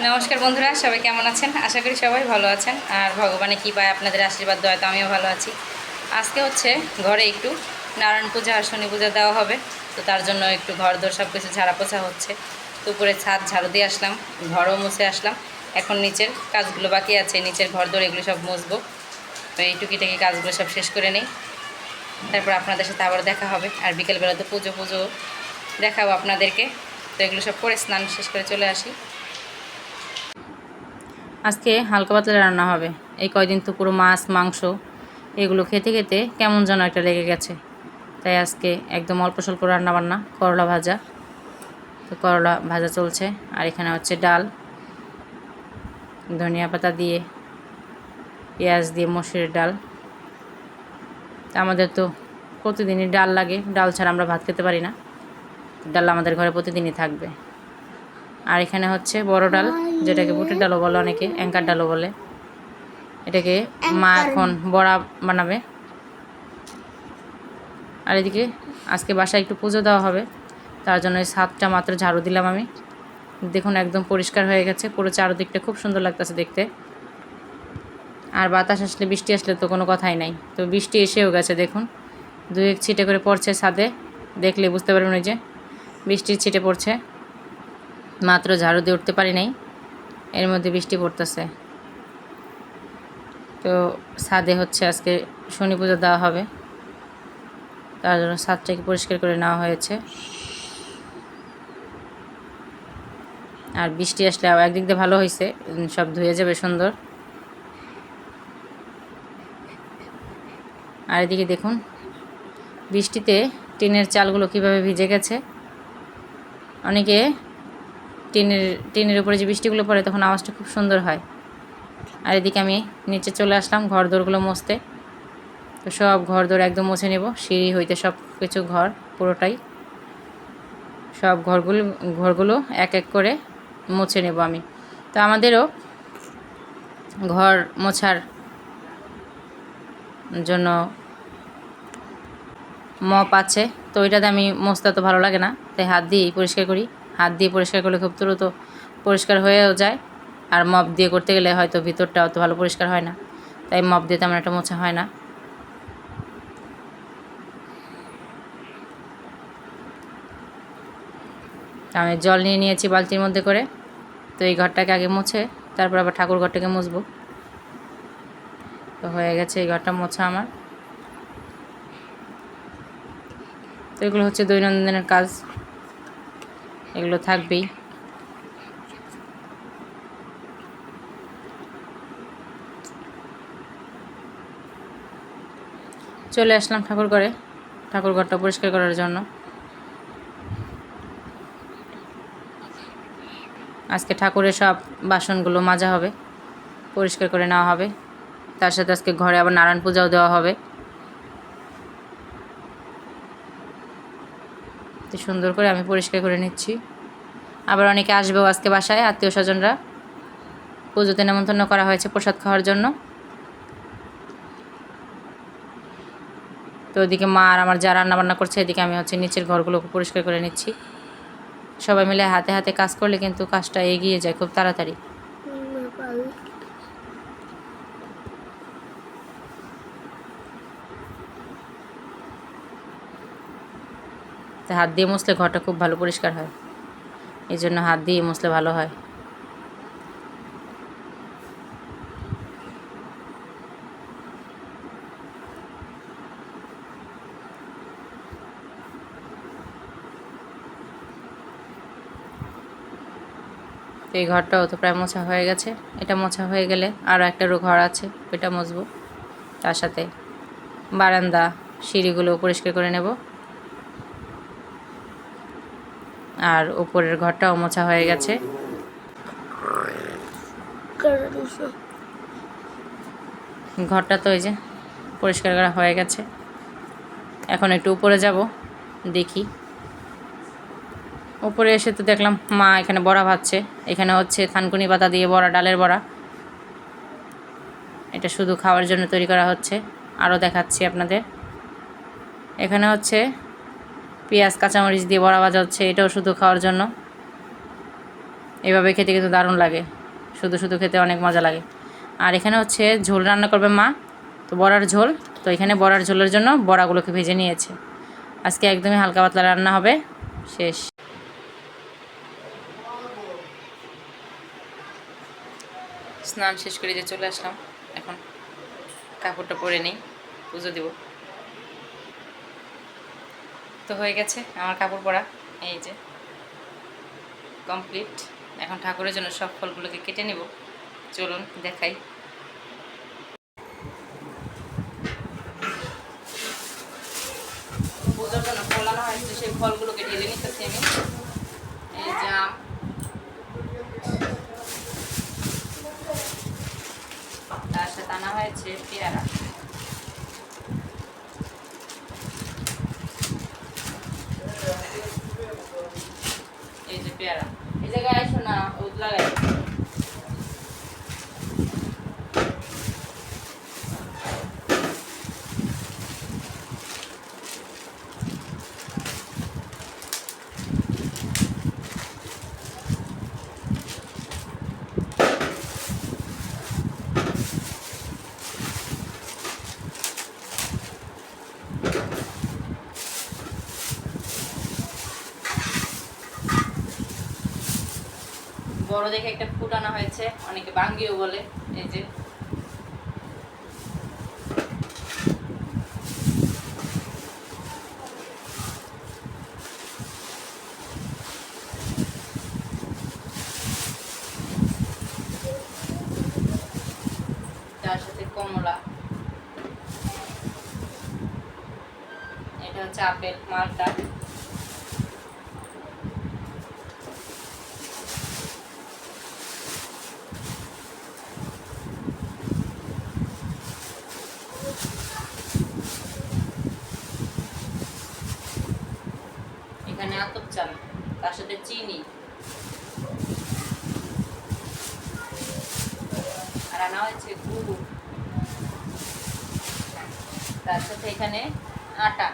নমস্কার বন্ধুরা, সবাই কেমন আছেন? আশা করি সবাই ভালো আছেন। আর ভগবানের কৃপায় আপনাদের আশীর্বাদ দয়াতে আমিও ভালো আছি। আজকে হচ্ছে ঘরে একটু নারায়ণ পূজা আর শনি পূজা দেওয়া হবে, তো তার জন্য একটু ঘর দোর সব কিছু ঝাড়া পোছা হচ্ছে। তো উপরে ছাদ ঝাড়ু দিয়ে আসলাম, ঘরও মুছে আসলাম। এখন নিচের কাজগুলো বাকি আছে, নিচের ঘর দোর এগুলো সব মুছবো। তো এই টুকিটাকি কাজগুলো সব শেষ করে নেই, তারপর আপনাদের সাথে আবার দেখা হবে। আর বিকেলবেলা তো পুজো পুজো দেখাবো আপনাদেরকে। তো এগুলো সব করে স্নান শেষ করে চলে আসি। আজকে হালকা পাতলা রান্না হবে। এই কয়দিন তো পুরো মাছ মাংস এগুলো খেতে খেতে কেমন যেন একটা লেগে গেছে, তাই আজকে একদম অল্প স্বল্প রান্না বান্না। করলা ভাজা, তো করলা ভাজা চলছে। আর এখানে হচ্ছে ডাল, ধনিয়া পাতা দিয়ে, পেঁয়াজ দিয়ে মসুরের ডাল। আমাদের তো প্রতিদিনই ডাল লাগে, ডাল ছাড়া আমরা ভাত খেতে পারি না। ডাল আমাদের ঘরে প্রতিদিনই থাকবে। আর এখানে হচ্ছে বড় ডাল, যেটাকে বুটের ডালও বলে, অনেকে অ্যাঙ্কার ডালও বলে। এটাকে মা এখন বড়া বানাবে। আর এদিকে আজকে বাসায় একটু পুজো দেওয়া হবে, তার জন্য এই ছাদটা মাত্র ঝাড়ু দিলাম আমি। দেখুন একদম পরিষ্কার হয়ে গেছে, পুরো চারদিকটা খুব সুন্দর লাগতেছে দেখতে। আর বাতাস আসলে, বৃষ্টি আসলে তো কোনো কথাই নাই। তো বৃষ্টি এসেও গেছে, দেখুন দু এক ছিটে করে পড়ছে ছাদে, দেখলে বুঝতে পারবেন ওই যে বৃষ্টির ছিটে পড়ছে। মাত্র ঝাড়ু দিয়ে উঠতে পারি নাই, এর মধ্যে বৃষ্টি পড়তেছে। তো ছাদে হচ্ছে আজকে শনি পূজা দেওয়া হবে, তার জন্য ছাদটাকে পরিষ্কার করে নেওয়া হয়েছে। আর বৃষ্টি আসলে একদিক দিয়ে ভালো হয়েছে, সব ধুয়ে যাবে সুন্দর। আর এদিকে দেখুন বৃষ্টিতে টিনের চালগুলো কিভাবে ভিজে গেছে। অনেকে টিনের উপরে যে বৃষ্টিগুলো পড়ে তখন আওয়াজটা খুব সুন্দর হয়। আর এদিকে আমি নিচে চলে আসলাম ঘর দোরগুলো মুছতে। তো সব ঘর দোর একদম মুছে নেব, সিঁড়ি হইতে সব কিছু ঘর পুরোটাই, সব ঘরগুলো এক এক করে মুছে নেব আমি। তো আমাদেরও ঘর মোছার জন্য মপ আছে, তো ওইটাতে আমি মুছতে তো ভালো লাগে না, তাই হাত দিয়েই পরিষ্কার করি। হাত দিয়ে পরিষ্কার করলে খুব দ্রুত পরিষ্কার হয়েও যায়। আর মপ দিয়ে করতে গেলে হয়তো ভিতরটা অত ভালো পরিষ্কার হয় না, তাই মপ দিয়ে তেমন একটা মোছা হয় না। আমি জল নিয়ে নিয়েছি বালতির মধ্যে করে। তো এই ঘরটাকে আগে মুছে তারপর আবার ঠাকুর ঘরটাকে মুছবো। তো হয়ে গেছে এই ঘরটা মোছা আমার। তো এগুলো হচ্ছে দৈনন্দিনের কাজ, এগুলো থাকবেই। চলে আসলাম ঠাকুর ঘরটা পরিষ্কার করার জন্য। আজকে ঠাকুরের সব বাসনগুলো মাজা হবে, পরিষ্কার করে নেওয়া হবে। তার সাথে আজকে ঘরে আবার নারায়ণ পূজাও দেওয়া হবে। তো সুন্দর করে আমি পরিষ্কার করে নিচ্ছি। আবার অনেকে আসবেও আজকে বাসায়, আত্মীয় স্বজনরা। পুজোতে নেমন্তন্ন করা হয়েছে প্রসাদ খাওয়ার জন্য। তো ওইদিকে মা আর আমার যা রান্নাবান্না করছে, এদিকে আমি হচ্ছে নিচের ঘরগুলোকে পরিষ্কার করে নিচ্ছি। সবাই মিলে হাতে হাতে কাজ করলে কিন্তু কাজটা এগিয়ে যায় খুব তাড়াতাড়ি। তো হাত দিয়ে মুছলে ঘরটা খুব ভালো পরিষ্কার হয়, এই জন্য হাত দিয়ে মুছলে ভালো হয়। তো এই ঘরটাও তো প্রায় মোছা হয়ে গেছে। এটা মোছা হয়ে গেলে আরও একটা ঘর আছে, ওইটা মুছবো। তার সাথে বারান্দা সিঁড়িগুলো পরিষ্কার করে নেব। আর উপরের ঘরটাও মোছা হয়ে গেছে। ঘরটা তো এই যে পরিষ্কার করা হয়ে গেছে। এখন একটু উপরে যাব, দেখি। উপরে এসে তো দেখলাম মা এখানে বড়া ভাজছে। এখানে হচ্ছে থানকুনি পাতা দিয়ে বড়া, ডালের বড়া। এটা শুধু খাওয়ার জন্য তৈরি করা হচ্ছে, আরও দেখাচ্ছি আপনাদের। এখানে হচ্ছে পেঁয়াজ কাঁচামরিচ দিয়ে বড়া ভাজা হচ্ছে, এটাও শুধু খাওয়ার জন্য। এভাবে খেতে কিন্তু দারুণ লাগে, শুধু শুধু খেতে অনেক মজা লাগে। আর এখানে হচ্ছে ঝোল রান্না করবে মা, তো বড়ার ঝোল। তো এখানে বড়ার ঝোলের জন্য বড়াগুলোকে ভেজে নিয়েছে। আজকে একদমই হালকা পাতলা রান্না হবে। শেষ। স্নান শেষ করে যে চলে আসলাম, এখন কাপড়টা পরে নিই, পুজো দিব। তো হয়ে গেছে আমার কাপড় পরা, এই যে কমপ্লিট। এখন ঠাকুরের জন্য সব ফলগুলোকে কেটে নেব, চলুন দেখাই। পুজোর জন্য ফল আনা হয়েছে, সেই ফলগুলোকে ঢেলে নিতেছি আমি। এই যে আম, তার সাথে আনা হয়েছে পেয়ারা। এই যে পেয়ারা, এই জায়গায় আসো না, ওদ লাগাই। বড় দেখে একটা ফুট আনা হয়েছে, অনেকে বাঙ্গিও বলে। এই যে তার সাথে কমলা, এটা হচ্ছে আপেল, মালটা, এখানে আতপ চাল, তার সাথে চিনি, আর আনা হয়েছে গুড়, তার সাথে এখানে আটা,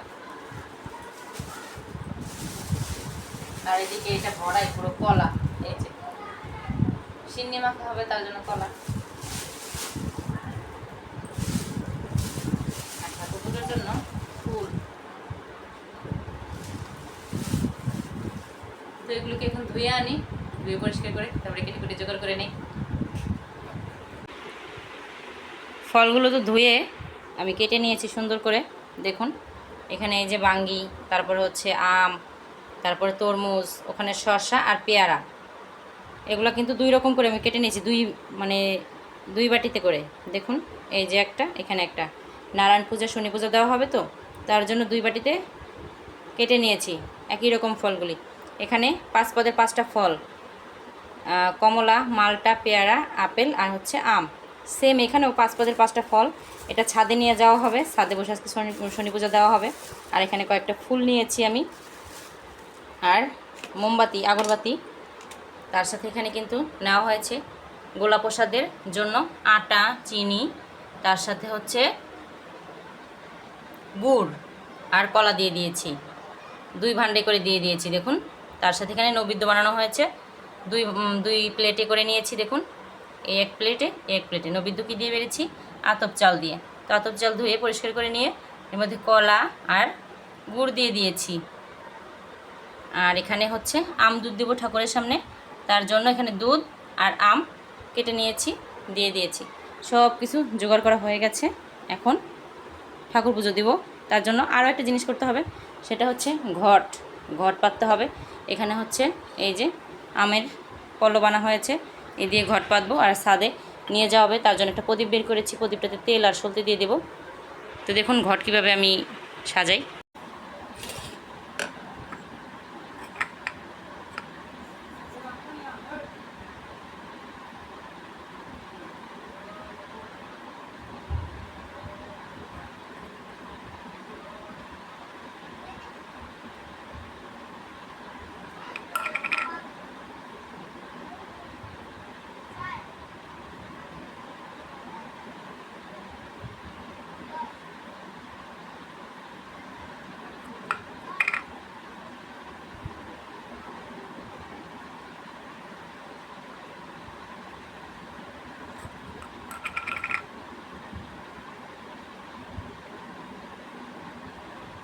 আর এদিকে এটা ভরাই পুরো কলা। এই যে সিন্নি মাখা হবে, তার জন্য কলা। আর ঠাকুর পুজোর জন্য ফুল। তো এগুলোকে এখন ধুয়ে আনি, ধুয়ে পরিষ্কার করে তারপরে কেটে কেটে জোগাড় করে নিই। ফলগুলো তো ধুয়ে আমি কেটে নিয়েছি সুন্দর করে। দেখুন এখানে এই যে বাঙ্গি, তারপরে হচ্ছে আম, তারপরে তরমুজ, ওখানে শসা আর পেয়ারা। এগুলো কিন্তু দুই রকম করে আমি কেটে নিয়েছি, দুই বাটিতে করে। দেখুন এই যে একটা, এখানে একটা। নারায়ণ পূজা শনি পূজা দেওয়া হবে, তো তার জন্য দুই বাটিতে কেটে নিয়েছি একই রকম ফলগুলি। এখানে 5 পদের 5টা ফল, কমলা, মালটা, পেয়ারা, আপেল আর হচ্ছে আম। সেম এখানেও 5 পদের 5টা ফল। এটা ছাদে নিয়ে যাওয়া হবে, ছাদে বসে আজকে শনি পূজা দেওয়া হবে। আর এখানে কয়েকটা ফুল নিয়েছি আমি, আর মোমবাতি, আগরবাতি। তার সাথে এখানে কিন্তু নেওয়া হয়েছে গোলা প্রসাদের জন্য আটা, চিনি, তার সাথে হচ্ছে গুড় আর কলা দিয়ে দিয়েছি, 2 ভান্ডে করে দিয়ে দিয়েছি। দেখুন তার সাথে এখানে নৈবেদ্য বানানো হয়েছে, দুই প্লেটে করে নিয়েছি। দেখুন এই এক প্লেটে নৈবেদ্য কি দিয়ে বেড়েছি, আতপ চাল দিয়ে। তো আতপ চাল ধুয়ে পরিষ্কার করে নিয়ে এর মধ্যে কলা আর গুড় দিয়ে দিয়েছি। আর এখানে হচ্ছে আম দুধ দেবো ঠাকুরের সামনে, তার জন্য এখানে দুধ আর আম কেটে নিয়েছি, দিয়ে দিয়েছি। সব কিছু জোগাড় করা হয়ে গেছে। এখন ঠাকুর পুজো দিব, তার জন্য আরও একটা জিনিস করতে হবে, সেটা হচ্ছে ঘট পাততে হবে। এখানে হচ্ছে এই যে আমের পল্লব আনা হয়েছে, এ দিয়ে ঘট পাতবো। আর ছাদে নিয়ে যাওয়া হবে, তার জন্য একটা প্রদীপ বের করেছি, প্রদীপটাতে তেল আর সলতে দিয়ে দেবো। তো দেখুন ঘট কীভাবে আমি সাজাই।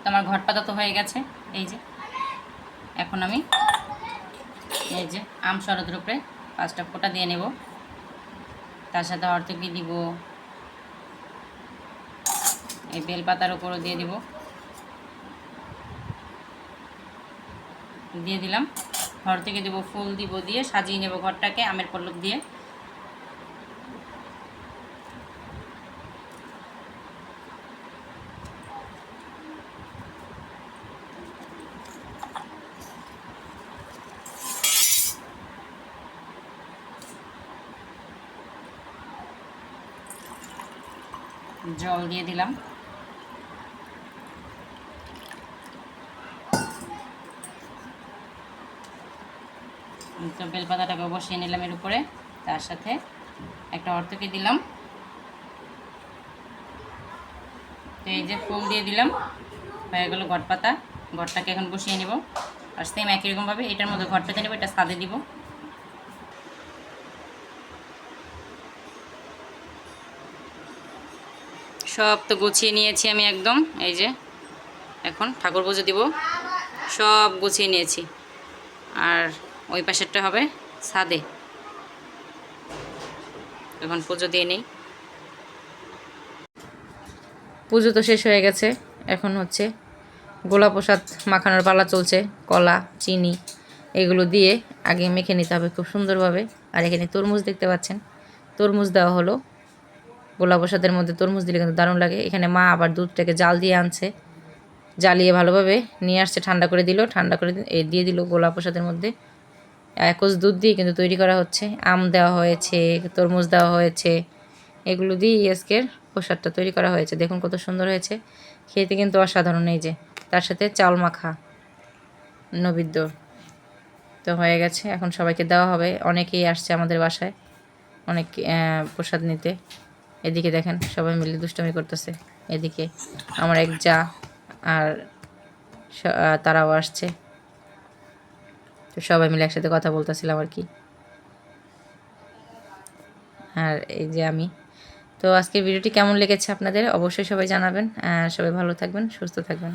আমার ঘট পাতা তো হয়ে গেছে। এই যে এখন আমি এই যে আম শরবতের উপরে 5টা ফোঁটা দিয়ে নেব। তার সাথে হরতকি দিব, এই বেলপাতার উপরও দিয়ে দিব, দিয়ে দিলাম। হরতকি দেব, ফুল দিব, দিয়ে সাজিয়ে নেব ঘরটাকে আমের পল্লব দিয়ে। জল দিয়ে দিলাম। তো বেলপাতাটাকে বসিয়ে নিলাম এর উপরে, তার সাথে একটা হরতকি দিলাম। তো এই যে ফুল দিয়ে দিলাম, হয়ে গেল ঘট পাতা। ঘরটাকে এখন বসিয়ে নেব। আর সেম একই রকমভাবে এটার মধ্যে ঘট পেতে নেব, এটা ছাদে দিব। সব তো গুছিয়ে নিয়েছি আমি একদম। এই যে এখন ঠাকুর পুজো দিব, সব গুছিয়ে নিয়েছি। আর ওই পাশেরটা হবে ছাদে। এখন পুজো দিয়ে নেই। পুজো তো শেষ হয়ে গেছে, এখন হচ্ছে গোলা প্রসাদ মাখানোর পালা চলছে। কলা, চিনি এগুলো দিয়ে আগে মেখে নিতে হবে খুব সুন্দরভাবে। আর এখানে তরমুজ দেখতে পাচ্ছেন, তরমুজ দেওয়া হলো। গোলা প্রসাদের মধ্যে তরমুজ দিলে কিন্তু দারুণ লাগে। এখানে মা আবার দুধটাকে জাল দিয়ে আনছে, জ্বালিয়ে ভালোভাবে নিয়ে আসছে, ঠান্ডা করে দিল, ঠান্ডা করে দিয়ে দিল গোলা প্রসাদের মধ্যে। একজ দুধ দিয়ে কিন্তু তৈরি করা হচ্ছে। আম দেওয়া হয়েছে, তরমুজ দেওয়া হয়েছে, এগুলো দিয়েই আজকের প্রসাদটা তৈরি করা হয়েছে। দেখুন কত সুন্দর হয়েছে, খেতে কিন্তু অসাধারণ। এই যে তার সাথে চাল মাখা নৈবেদ্য তো হয়ে গেছে, এখন সবাইকে দেওয়া হবে। অনেকেই আসছে আমাদের বাসায় অনেক প্রসাদ নিতে। এদিকে দেখেন সবাই মিলে দুষ্টুমি করতেছে। এদিকে আমার এক যা আর তারাও আসছে, তো সবাই মিলে একসাথে কথা বলতেছিলাম আর কি। আর এই যে আমি তো আজকের ভিডিওটি কেমন লেগেছে আপনাদের অবশ্যই সবাই জানাবেন। সবাই ভালো থাকবেন, সুস্থ থাকবেন।